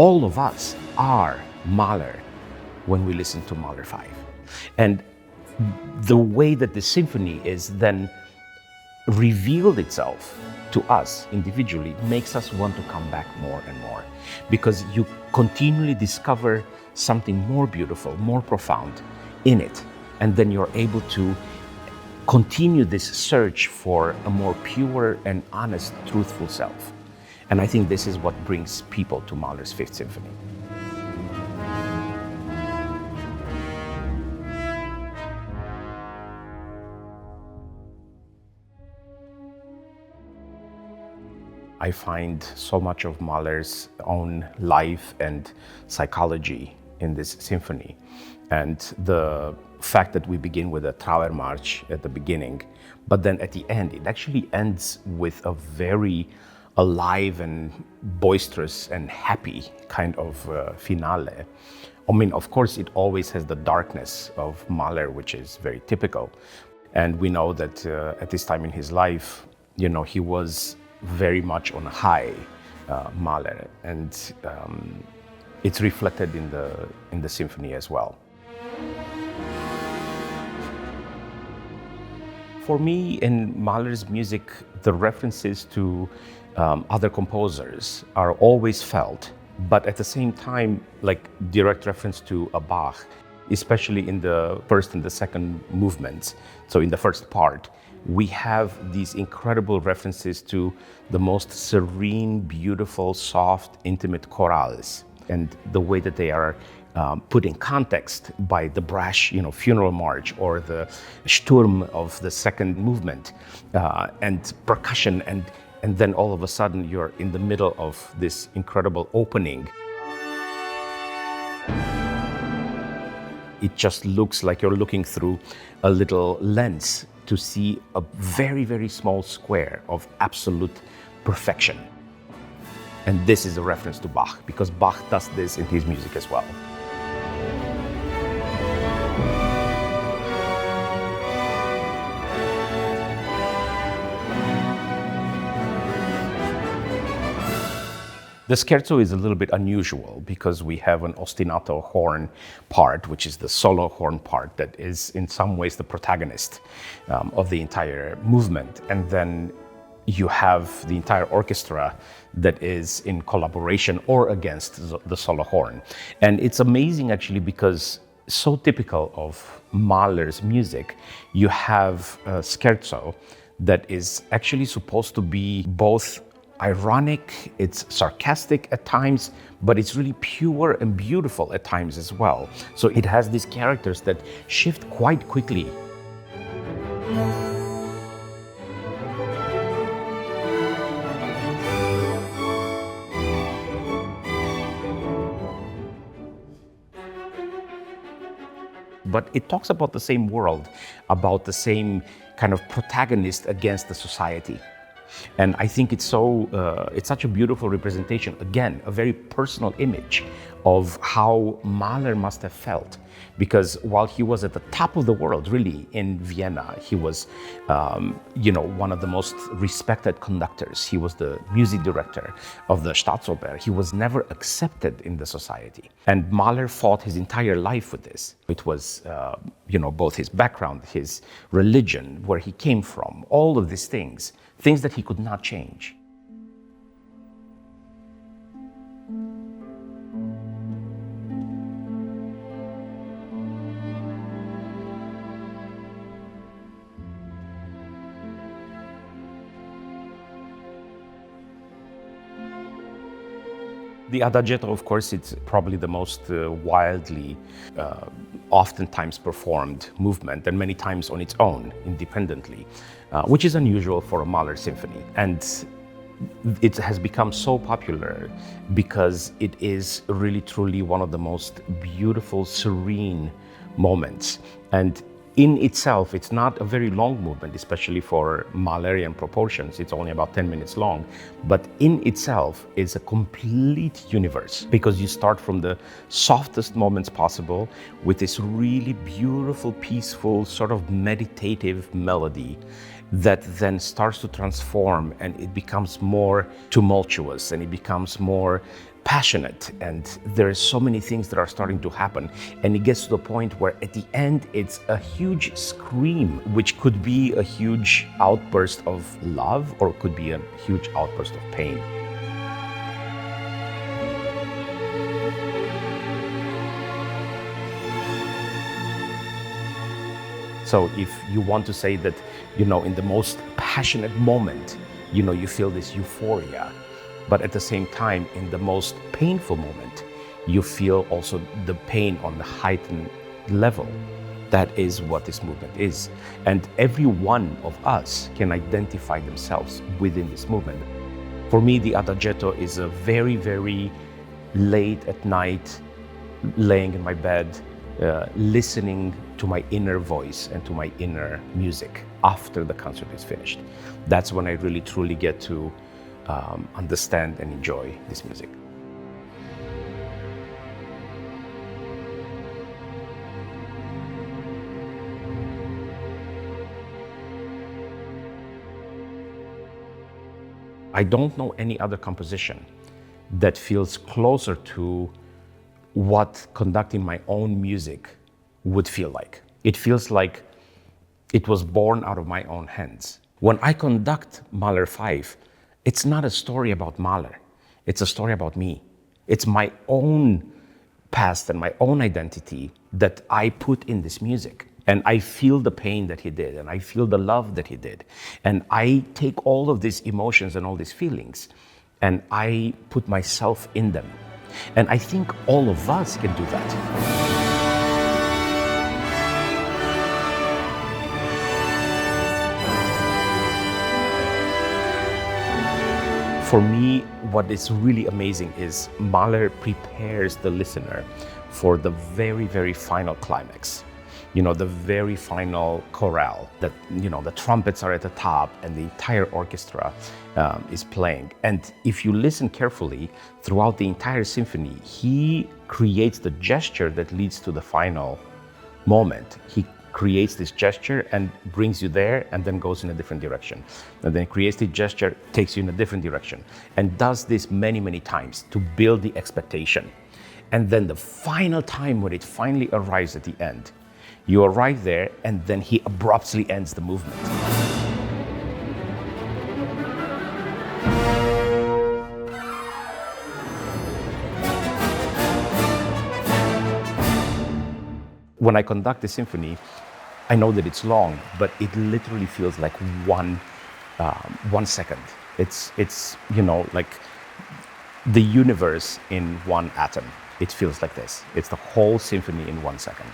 all of us are Mahler when we listen to Mahler 5. And the way that the symphony is then revealed itself to us individually makes us want to come back more and more, because you continually discover something more beautiful, more profound in it. And then you're able to continue this search for a more pure and honest, truthful self. And I think this is what brings people to Mahler's Fifth Symphony. I find so much of Mahler's own life and psychology in this symphony. And the fact that we begin with a Trauermarsch at the beginning, but then at the end, it actually ends with a very alive and boisterous and happy kind of finale. I mean, of course, it always has the darkness of Mahler, which is very typical. And we know that at this time in his life, he was very much on a high, Mahler, and it's reflected in the symphony as well. For me, in Mahler's music, the references to other composers are always felt, but at the same time, like direct reference to a Bach, especially in the first and the second movements. So in the first part, we have these incredible references to the most serene, beautiful, soft, intimate chorales, and the way that they are put in context by the brash, funeral march, or the Sturm of the second movement, and percussion, and then all of a sudden you're in the middle of this incredible opening. It just looks like you're looking through a little lens to see a very, very small square of absolute perfection. And this is a reference to Bach, because Bach does this in his music as well. The scherzo is a little bit unusual because we have an ostinato horn part, which is the solo horn part that is in some ways the protagonist of the entire movement. And then you have the entire orchestra that is in collaboration or against the solo horn. And it's amazing actually, because so typical of Mahler's music, you have a scherzo that is actually supposed to be both ironic, it's sarcastic at times, but it's really pure and beautiful at times as well. So it has these characters that shift quite quickly. But it talks about the same world, about the same kind of protagonist against the society. And I think it's such a beautiful representation, again, a very personal image of how Mahler must have felt. Because while he was at the top of the world, really, in Vienna, he was, one of the most respected conductors. He was the music director of the Staatsoper. He was never accepted in the society. And Mahler fought his entire life with this. It was, both his background, his religion, where he came from, all of these things that he could not change. The Adagietto, of course, it's probably the most wildly, oftentimes performed movement, and many times on its own, independently, which is unusual for a Mahler symphony. And it has become so popular because it is really, truly one of the most beautiful, serene moments. And in itself, it's not a very long movement, especially for Mahlerian proportions. It's only about 10 minutes long. But in itself, it's a complete universe, because you start from the softest moments possible with this really beautiful, peaceful, sort of meditative melody that then starts to transform, and it becomes more tumultuous, and it becomes more passionate, and there are so many things that are starting to happen, and it gets to the point where at the end it's a huge scream, which could be a huge outburst of love or could be a huge outburst of pain. So if you want to say that, in the most passionate moment, you feel this euphoria, but at the same time, in the most painful moment, you feel also the pain on the heightened level. That is what this movement is. And every one of us can identify themselves within this movement. For me, the Adagietto is a very, very late at night, laying in my bed, listening to my inner voice and to my inner music after the concert is finished. That's when I really truly get to understand and enjoy this music. I don't know any other composition that feels closer to what conducting my own music would feel like. It feels like it was born out of my own hands. When I conduct Mahler 5, it's not a story about Mahler. It's a story about me. It's my own past and my own identity that I put in this music. And I feel the pain that he did, and I feel the love that he did. And I take all of these emotions and all these feelings, and I put myself in them. And I think all of us can do that. For me, what is really amazing is Mahler prepares the listener for the very, very final climax. The very final chorale that, the trumpets are at the top and the entire orchestra is playing. And if you listen carefully throughout the entire symphony, he creates the gesture that leads to the final moment. He creates this gesture and brings you there and then goes in a different direction. And then creates the gesture, takes you in a different direction, and does this many, many times to build the expectation. And then the final time when it finally arrives at the end, you arrive there, and then he abruptly ends the movement. When I conduct the symphony, I know that it's long, but it literally feels like 1 second. It's like the universe in one atom. It feels like this. It's the whole symphony in 1 second.